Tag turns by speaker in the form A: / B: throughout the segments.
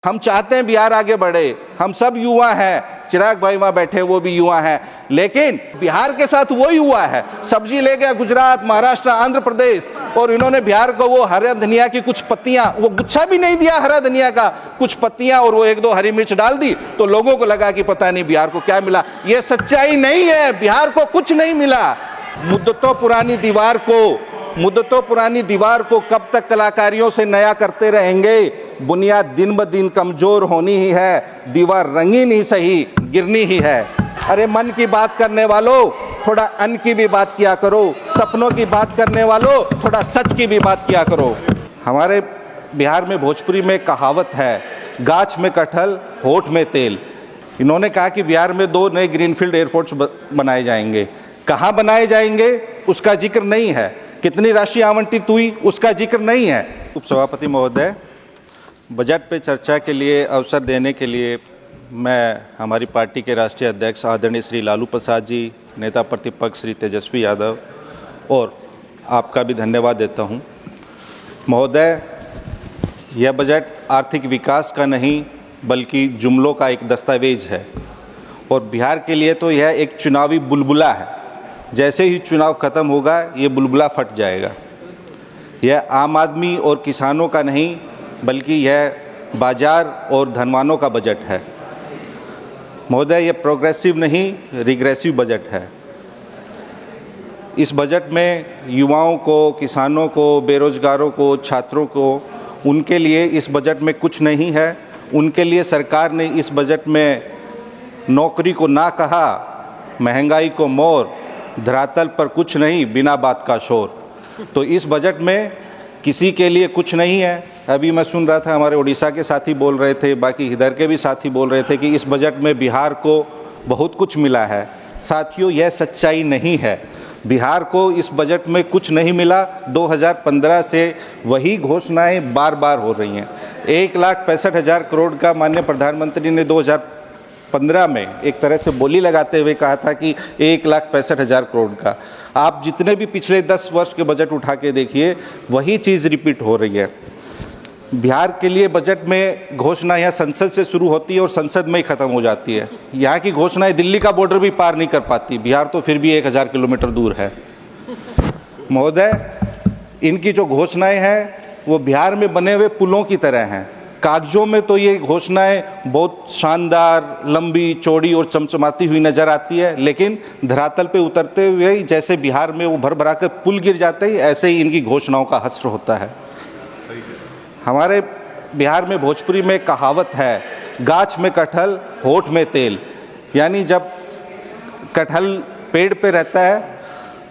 A: हम चाहते हैं बिहार आगे बढ़े, हम सब युवा हैं, चिराग भाई वहां बैठे वो भी युवा हैं, लेकिन बिहार के साथ वो युवा है सब्जी ले गया गुजरात, महाराष्ट्र, आंध्र प्रदेश, और इन्होंने बिहार को वो हरा धनिया की कुछ पत्तियां, वो गुच्छा भी नहीं दिया हरा धनिया का, कुछ पत्तियां और वो एक दो हरी मिर्च डाल दी, तो लोगों को लगा कि पता नहीं बिहार को क्या मिला। ये सच्चाई नहीं है, बिहार को कुछ नहीं मिला। मुद्दतों पुरानी दीवार को कब तक कलाकारियों से नया करते रहेंगे? बुनियाद दिन ब दिन कमजोर होनी ही है, दीवार रंगीन ही सही, गिरनी ही है। अरे मन की बात करने वालों, थोड़ा अन्न की भी बात किया करो, सपनों की बात करने वालों, थोड़ा सच की भी बात किया करो। हमारे बिहार में भोजपुरी में कहावत है, गाछ में कटहल होठ में तेल। इन्होंने कहा कि बिहार में 2 नए ग्रीनफील्ड एयरपोर्ट्स बनाए जाएंगे। कहाँ बनाए जाएंगे उसका जिक्र नहीं है, कितनी राशि आवंटित हुई उसका जिक्र नहीं है। उपसभापति महोदय, बजट पे चर्चा के लिए अवसर देने के लिए मैं हमारी पार्टी के राष्ट्रीय अध्यक्ष आदरणीय श्री लालू प्रसाद जी, नेता प्रतिपक्ष श्री तेजस्वी यादव और आपका भी धन्यवाद देता हूं। महोदय, यह बजट आर्थिक विकास का नहीं बल्कि जुमलों का एक दस्तावेज है और बिहार के लिए तो यह एक चुनावी बुलबुला है। जैसे ही चुनाव खत्म होगा ये बुलबुला फट जाएगा। यह आम आदमी और किसानों का नहीं बल्कि यह बाजार और धनवानों का बजट है। महोदय, यह प्रोग्रेसिव नहीं रिग्रेसिव बजट है। इस बजट में युवाओं को, किसानों को, बेरोजगारों को, छात्रों को, उनके लिए इस बजट में कुछ नहीं है। उनके लिए सरकार ने इस बजट में नौकरी को ना कहा, महंगाई को मोर, धरातल पर कुछ नहीं बिना बात का शोर। तो इस बजट में किसी के लिए कुछ नहीं है। अभी मैं सुन रहा था, हमारे उड़ीसा के साथी बोल रहे थे, बाकी इधर के भी साथी बोल रहे थे कि इस बजट में बिहार को बहुत कुछ मिला है। साथियों, यह सच्चाई नहीं है। बिहार को इस बजट में कुछ नहीं मिला। 2015 से वही घोषणाएं बार बार हो रही हैं। 1,65,000 करोड़ का माननीय प्रधानमंत्री ने 2015 में एक तरह से बोली लगाते हुए कहा था कि 1,65,000 करोड़ का। आप जितने भी पिछले 10 वर्ष के बजट उठा के देखिए, वही चीज़ रिपीट हो रही है। बिहार के लिए बजट में घोषणा यहाँ संसद से शुरू होती है और संसद में ही ख़त्म हो जाती है। यहाँ की घोषणाएं दिल्ली का बॉर्डर भी पार नहीं कर पाती। बिहार तो फिर भी 1000 किलोमीटर दूर है। महोदय, इनकी जो घोषणाएं हैं वो बिहार में बने हुए पुलों की तरह हैं। कागजों में तो ये घोषणाएं बहुत शानदार, लंबी, चौड़ी और चमचमाती हुई नज़र आती है, लेकिन धरातल पे उतरते हुए जैसे बिहार में वो भर भरा कर पुल गिर जाते हैं, ऐसे ही इनकी घोषणाओं का हश्र होता है। हमारे बिहार में भोजपुरी में कहावत है, गाछ में कटहल होठ में तेल। यानी जब कटहल पेड़ पे रहता है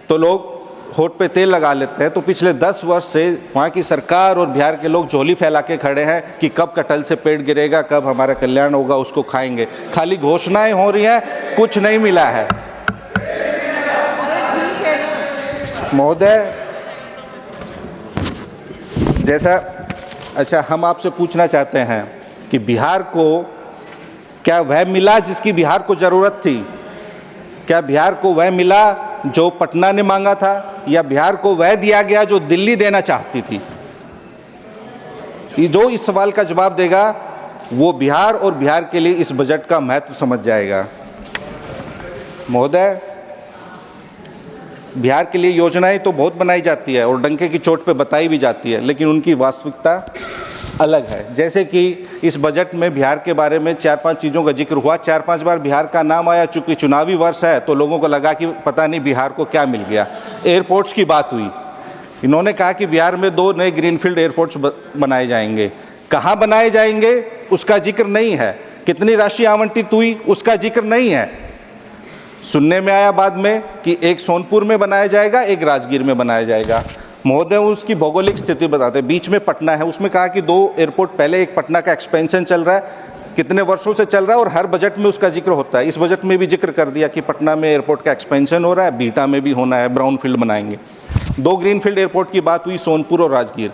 A: तो लोग होठ पे तेल लगा लेते हैं। तो पिछले 10 वर्ष से वहाँ की सरकार और बिहार के लोग झोली फैला के खड़े हैं कि कब कटहल से पेड़ गिरेगा, कब हमारा कल्याण होगा, उसको खाएंगे। खाली घोषणाएं हो रही हैं, कुछ नहीं मिला है। महोदय, हम आपसे पूछना चाहते हैं कि बिहार को क्या वह मिला जिसकी बिहार को ज़रूरत थी? क्या बिहार को वह मिला जो पटना ने मांगा था, या बिहार को वह दिया गया जो दिल्ली देना चाहती थी? जो इस सवाल का जवाब देगा वो बिहार और बिहार के लिए इस बजट का महत्व समझ जाएगा। महोदय, बिहार के लिए योजनाएं तो बहुत बनाई जाती है और डंके की चोट पे बताई भी जाती है, लेकिन उनकी वास्तविकता अलग है। जैसे कि इस बजट में बिहार के बारे में 4-5 चीज़ों का जिक्र हुआ। 4-5 बार बिहार का नाम आया। चूँकि चुनावी वर्ष है तो लोगों को लगा कि पता नहीं बिहार को क्या मिल गया। एयरपोर्ट्स की बात हुई। इन्होंने कहा कि बिहार में 2 नए ग्रीनफील्ड एयरपोर्ट्स बनाए जाएंगे। कहाँ बनाए जाएंगे उसका जिक्र नहीं है। कितनी राशि आवंटित हुई उसका जिक्र नहीं है। सुनने में आया बाद में कि एक सोनपुर में बनाया जाएगा, एक राजगीर में बनाया जाएगा। महोदय, उसकी भौगोलिक स्थिति बताते, बीच में पटना है। उसमें कहा कि 2 एयरपोर्ट, पहले एक पटना का एक्सपेंशन चल रहा है, कितने वर्षों से चल रहा है और हर बजट में उसका जिक्र होता है। इस बजट में भी जिक्र कर दिया कि पटना में एयरपोर्ट का एक्सपेंशन हो रहा है, बीटा में भी होना है, ब्राउन फील्ड बनाएंगे। 2 ग्रीनफील्ड एयरपोर्ट की बात हुई, सोनपुर और राजगीर।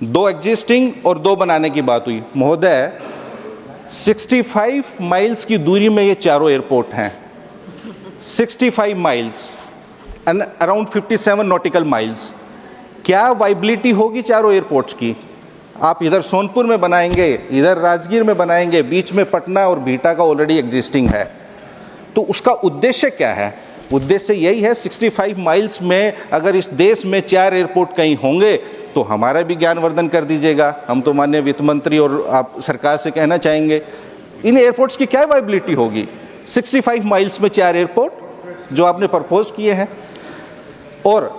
A: 2 एग्जिस्टिंग और 2 बनाने की बात हुई। महोदय, 65 माइल्स की दूरी में ये चारों एयरपोर्ट हैं। 65 miles and around 57 nautical miles. क्या वाइबिलिटी होगी चारों एयरपोर्ट्स की? आप इधर सोनपुर में बनाएंगे, इधर राजगीर में बनाएंगे, बीच में पटना और बिहटा का ऑलरेडी एग्जिस्टिंग है। तो उसका उद्देश्य क्या है? उद्देश्य यही है 65 माइल्स में अगर इस देश में 4 एयरपोर्ट कहीं होंगे तो हमारा भी ज्ञानवर्धन कर दीजिएगा। हम तो माननीय वित्त मंत्री और आप सरकार से कहना चाहेंगे, इन एयरपोर्ट्स की क्या वायबिलिटी होगी? 65 माइल्स में 4 एयरपोर्ट जो आपने प्रपोज किए हैं, और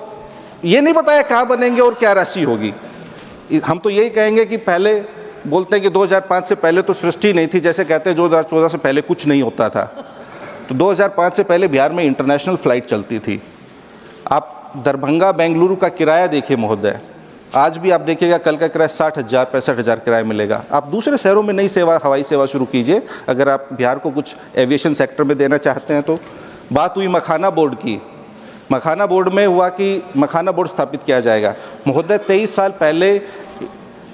A: ये नहीं बताया कहाँ बनेंगे और क्या राशि होगी। हम तो यही कहेंगे कि पहले बोलते हैं कि 2005 से पहले तो सृष्टि नहीं थी, जैसे कहते हैं 2014 से पहले कुछ नहीं होता था। तो 2005 से पहले बिहार में इंटरनेशनल फ़्लाइट चलती थी। आप दरभंगा बेंगलुरु का किराया देखिए महोदय, आज भी आप देखिएगा कल का किराया 60,000 65,000 किराया मिलेगा। आप दूसरे शहरों में नई सेवा, हवाई सेवा शुरू कीजिए अगर आप बिहार को कुछ एविएशन सेक्टर में देना चाहते हैं तो। बात हुई मखाना बोर्ड की। मखाना बोर्ड में हुआ कि मखाना बोर्ड स्थापित किया जाएगा। महोदय 23 साल पहले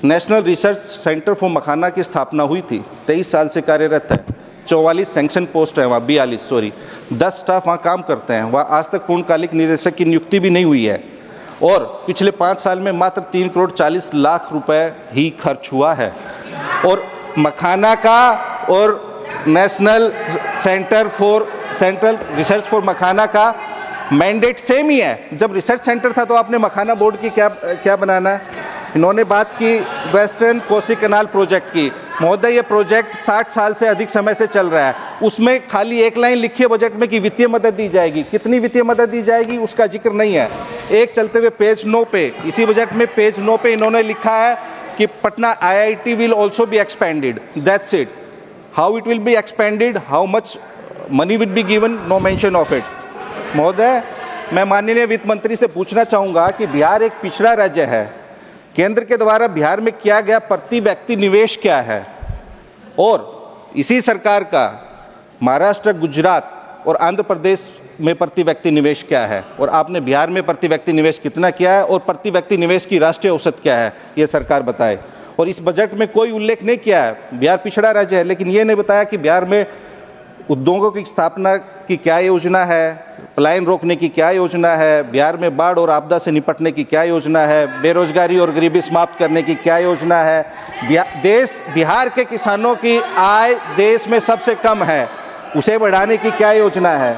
A: नेशनल रिसर्च सेंटर फॉर मखाना की स्थापना हुई थी, 23 साल से कार्यरत है। 44 सैंक्शन पोस्ट है वहाँ, 10 स्टाफ वहाँ काम करते हैं। वहाँ आज तक पूर्णकालिक निदेशक की नियुक्ति भी नहीं हुई है, और पिछले 5 साल में मात्र 3 करोड़ 40 लाख रुपए ही खर्च हुआ है। और मखाना का और नेशनल रिसर्च फॉर मखाना का मैंडेट सेम ही है। जब रिसर्च सेंटर था तो आपने मखाना बोर्ड की क्या बनाना है? इन्होंने बात की वेस्टर्न कोसी कैनाल प्रोजेक्ट की। महोदय ये प्रोजेक्ट 60 साल से अधिक समय से चल रहा है। उसमें खाली एक लाइन लिखी है बजट में कि वित्तीय मदद दी जाएगी। कितनी वित्तीय मदद दी जाएगी उसका जिक्र नहीं है। एक चलते हुए पेज 9 पे, इसी बजट में पेज 9 पे इन्होंने लिखा है कि Patna IIT will also be expanded, that's it. How it will be expanded, how much money will be given, no mention of it. महोदय मैं माननीय वित्त मंत्री से पूछना चाहूँगा कि बिहार एक पिछड़ा राज्य है, केंद्र के द्वारा बिहार में किया गया प्रति व्यक्ति निवेश क्या है, और इसी सरकार का महाराष्ट्र, गुजरात और आंध्र प्रदेश में प्रति व्यक्ति निवेश क्या है, और आपने बिहार में प्रति व्यक्ति निवेश कितना किया है, और प्रति व्यक्ति निवेश की राष्ट्रीय औसत क्या है, ये सरकार बताए। और इस बजट में कोई उल्लेख नहीं किया है। बिहार पिछड़ा राज्य है, लेकिन ये नहीं बताया कि बिहार में उद्योगों की स्थापना की क्या योजना है, पलायन रोकने की क्या योजना है, बिहार में बाढ़ और आपदा से निपटने की क्या योजना है, बेरोजगारी और गरीबी समाप्त करने की क्या योजना है, बिहार के किसानों की आय देश में सबसे कम है, उसे बढ़ाने की क्या योजना है।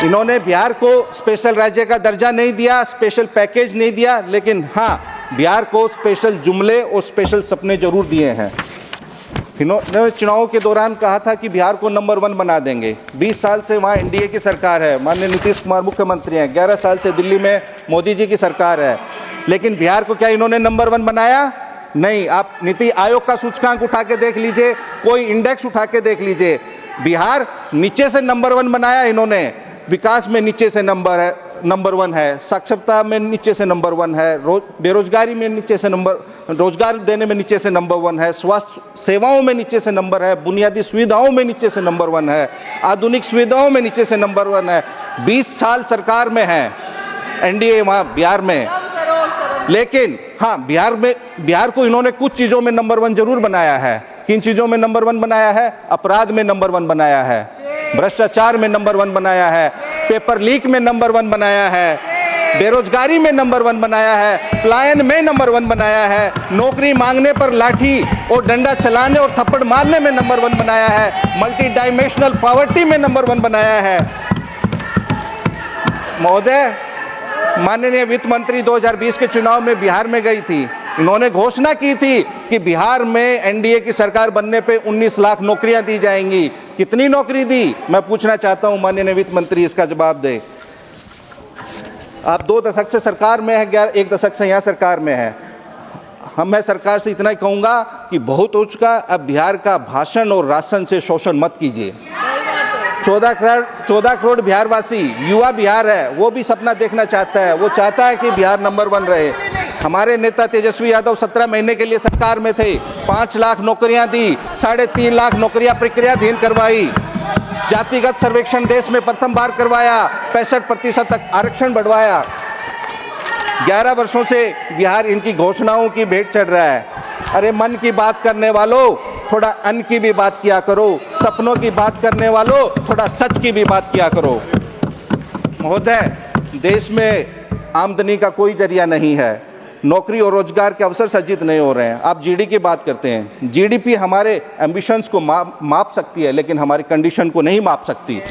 A: इन्होंने बिहार को स्पेशल राज्य का दर्जा नहीं दिया, स्पेशल पैकेज नहीं दिया, लेकिन हाँ बिहार को स्पेशल जुमले और स्पेशल सपने जरूर दिए हैं। इन्होंने चुनाव के दौरान कहा था कि बिहार को नंबर 1 बना देंगे। 20 साल से वहाँ NDA की सरकार है, माननीय नीतीश कुमार मुख्यमंत्री हैं। 11 साल से दिल्ली में मोदी जी की सरकार है, लेकिन बिहार को क्या इन्होंने नंबर 1 बनाया? नहीं। आप नीति आयोग का सूचकांक उठा के देख लीजिए, कोई इंडेक्स उठा के देख लीजिए, बिहार नीचे से नंबर 1 बनाया इन्होंने। विकास में नीचे से नंबर 1 है, साक्षरता में नीचे से नंबर 1 है, बेरोजगारी में नीचे से रोजगार देने में नीचे से नंबर 1 है, स्वास्थ्य सेवाओं में नीचे से नंबर है, बुनियादी सुविधाओं में नीचे से नंबर 1 है, आधुनिक सुविधाओं में नीचे से नंबर 1 है। 20 साल सरकार में है NDA वहाँ बिहार में, लेकिन हाँ बिहार को इन्होंने कुछ चीज़ों में नंबर 1 जरूर बनाया है। किन चीज़ों में नंबर 1 बनाया है? अपराध में नंबर 1 बनाया है, भ्रष्टाचार में नंबर 1 बनाया है, पेपर लीक में नंबर 1 बनाया है, बेरोजगारी में नंबर 1 बनाया है, पलायन में नंबर 1 बनाया है, नौकरी मांगने पर लाठी और डंडा चलाने और थप्पड़ मारने में नंबर 1 बनाया है, मल्टी डायमेंशनल पॉवर्टी में नंबर 1 बनाया है। महोदय माननीय वित्त मंत्री 2020 के चुनाव में बिहार में गई थी। इन्होंने घोषणा की थी कि बिहार में NDA की सरकार बनने पे 19 लाख नौकरियां दी जाएंगी। कितनी नौकरी दी? मैं पूछना चाहता हूं, माननीय वित्त मंत्री इसका जवाब दे। आप 2 दशक से सरकार में है, 1 दशक से यहाँ सरकार में है। मैं सरकार से इतना ही कहूँगा कि बहुत हो चुका, अब बिहार का भाषण और राशन से शोषण मत कीजिए। 14 करोड़ बिहारवासी, युवा बिहार है, वो भी सपना देखना चाहता है। वो चाहता है कि बिहार नंबर 1 रहे। हमारे नेता तेजस्वी यादव 17 महीने के लिए सरकार में थे, 5 लाख नौकरियां दी, 3.5 लाख नौकरियां प्रक्रियाधीन करवाई, जातिगत सर्वेक्षण देश में प्रथम बार करवाया, 65% तक आरक्षण बढ़वाया। 11 वर्षों से बिहार इनकी घोषणाओं की भेंट चढ़ रहा है। अरे मन की बात करने वालों, थोड़ा अन्न की भी बात किया करो। सपनों की बात करने वालों, थोड़ा सच की भी बात किया करो। महोदय देश में आमदनी का कोई जरिया नहीं है, नौकरी और रोजगार के अवसर सर्जित नहीं हो रहे हैं। आप जीडी की बात करते हैं, जीडीपी हमारे एम्बिशंस को माप सकती है, लेकिन हमारी कंडीशन को नहीं माप सकती।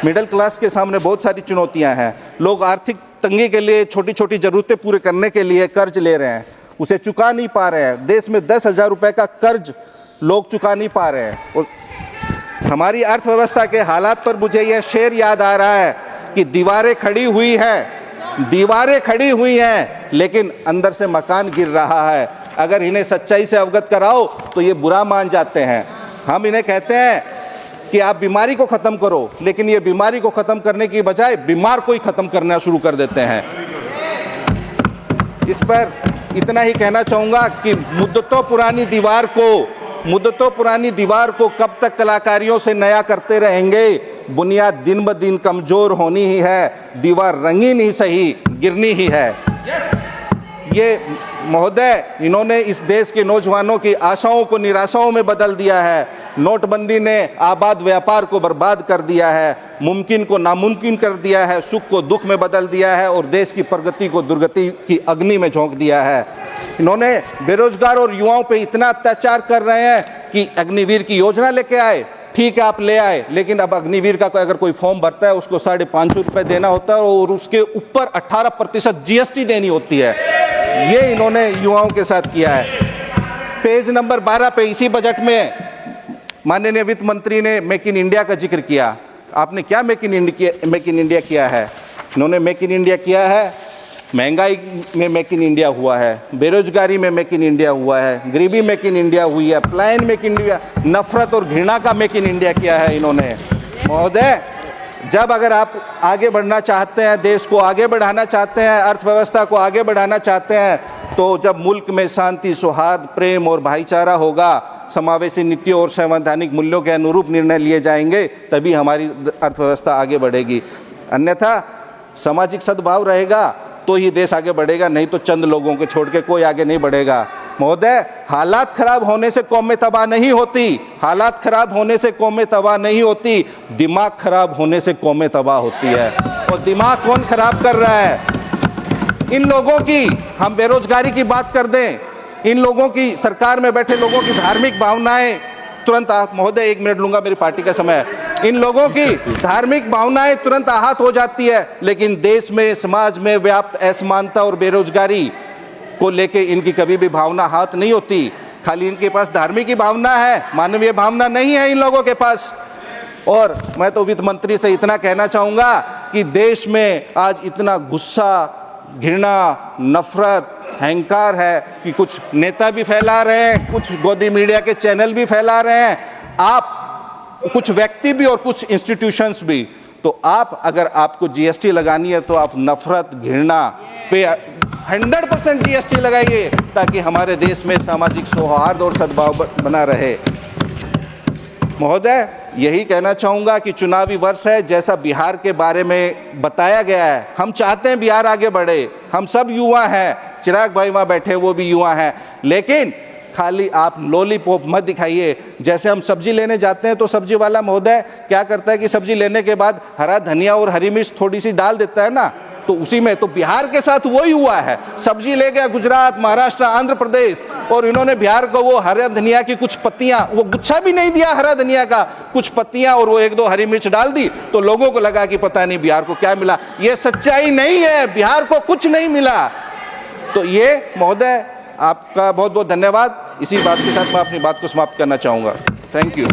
A: मिडिल क्लास के सामने बहुत सारी चुनौतियां हैं। लोग आर्थिक तंगी के लिए छोटी छोटी ज़रूरतें पूरे करने के लिए कर्ज ले रहे हैं, उसे चुका नहीं पा रहे हैं। देश में 10,000 रुपये का कर्ज लोग चुका नहीं पा रहे हैं। और हमारी अर्थव्यवस्था के हालात पर मुझे यह शेर याद आ रहा है कि दीवारें खड़ी हुई हैं, लेकिन अंदर से मकान गिर रहा है। अगर इन्हें सच्चाई से अवगत कराओ तो ये बुरा मान जाते हैं। हम इन्हें कहते हैं कि आप बीमारी को ख़त्म करो, लेकिन ये बीमारी को ख़त्म करने की बजाय बीमार को ही ख़त्म करना शुरू कर देते हैं। इस पर इतना ही कहना चाहूँगा कि मुद्दतों पुरानी दीवार को कब तक कलाकारियों से नया करते रहेंगे। बुनियाद दिन ब दिन कमज़ोर होनी ही है, दीवार रंगीन ही सही, गिरनी ही है। ये महोदय, इन्होंने इस देश के नौजवानों की आशाओं को निराशाओं में बदल दिया है। नोटबंदी ने आबाद व्यापार को बर्बाद कर दिया है, मुमकिन को नामुमकिन कर दिया है, सुख को दुख में बदल दिया है और देश की प्रगति को दुर्गति की अग्नि में झोंक दिया है। इन्होंने बेरोजगार और युवाओं पे इतना अत्याचार कर रहे हैं कि अग्निवीर की योजना लेके आए, ठीक है आप ले आए, लेकिन अब अग्निवीर का अगर कोई फॉर्म भरता है उसको 550 रुपये देना होता है और उसके ऊपर 18% GST देनी होती है। ये इन्होंने युवाओं के साथ किया है। पेज नंबर 12 पे इसी बजट में माननीय वित्त मंत्री ने मेक इन इंडिया का जिक्र किया। आपने क्या मेक इन इंडिया किया है? इन्होंने मेक इन इंडिया किया है, महंगाई में मेक इन इंडिया हुआ है, बेरोजगारी में मेक इन इंडिया हुआ है, गरीबी मेक इन इंडिया हुई है, पलायन मेक इन इंडिया, नफरत और घृणा का मेक इन इंडिया किया है इन्होंने। महोदय, जब अगर आप आगे बढ़ना चाहते हैं, देश को आगे बढ़ाना चाहते हैं, अर्थव्यवस्था को आगे बढ़ाना चाहते हैं, तो जब मुल्क में शांति, सौहार्द, प्रेम और भाईचारा होगा, समावेशी नीतियों और संवैधानिक मूल्यों के अनुरूप निर्णय लिए जाएंगे, तभी हमारी अर्थव्यवस्था आगे बढ़ेगी। अन्यथा सामाजिक सद्भाव रहेगा तो ही देश आगे बढ़ेगा, नहीं तो चंद लोगों को छोड़ के कोई आगे नहीं बढ़ेगा। महोदय, हालात खराब होने से कौमें तबाह नहीं होती, हालात खराब होने से कौमें तबाह नहीं होती, दिमाग खराब होने से कौमें तबाह होती है। और दिमाग कौन खराब कर रहा है? इन लोगों की, हम बेरोजगारी की बात कर दें, इन लोगों की, सरकार में बैठे लोगों की धार्मिक भावनाएं तुरंत, महोदय 1 मिनट लूंगा, मेरी पार्टी का समय है। इन लोगों की धार्मिक भावनाएं तुरंत आहत हो जाती है, लेकिन देश में, समाज में व्याप्त असमानता और बेरोजगारी को लेके इनकी कभी भी भावना आहत नहीं होती। खाली इनके पास धार्मिक ही भावना है, मानवीय भावना नहीं है इन लोगों के पास। और मैं तो वित्त मंत्री से इतना कहना चाहूँगा कि देश में आज इतना गुस्सा, घृणा, नफरत, अहंकार है कि कुछ नेता भी फैला रहे हैं, कुछ गोदी मीडिया के चैनल भी फैला रहे हैं, आप कुछ व्यक्ति भी और कुछ इंस्टीट्यूशंस भी। तो आप, अगर आपको GST लगानी है तो आप नफरत, घृणा पे 100% GST लगाइए, ताकि हमारे देश में सामाजिक सौहार्द और सद्भाव बना रहे। महोदय, यही कहना चाहूँगा कि चुनावी वर्ष है, जैसा बिहार के बारे में बताया गया है, हम चाहते हैं बिहार आगे बढ़े, हम सब युवा हैं, चिराग भाई वहाँ बैठे वो भी युवा हैं, लेकिन खाली आप लॉलीपॉप मत दिखाइए। जैसे हम सब्जी लेने जाते हैं तो सब्जी वाला महोदय क्या करता है कि सब्जी लेने के बाद हरा धनिया और हरी मिर्च थोड़ी सी डाल देता है ना, तो उसी में तो बिहार के साथ वही हुआ है। सब्जी ले गया गुजरात, महाराष्ट्र, आंध्र प्रदेश, और इन्होंने बिहार को वो हरा धनिया की कुछ पत्तियां, वो गुच्छा भी नहीं दिया हरा धनिया का, कुछ पत्तियां और वो 1-2 हरी मिर्च डाल दी, तो लोगों को लगा कि पता नहीं बिहार को क्या मिला। ये सच्चाई नहीं है, बिहार को कुछ नहीं मिला। तो ये महोदय, आपका बहुत बहुत धन्यवाद। इसी बात के साथ मैं अपनी बात को समाप्त करना चाहूँगा। Thank you.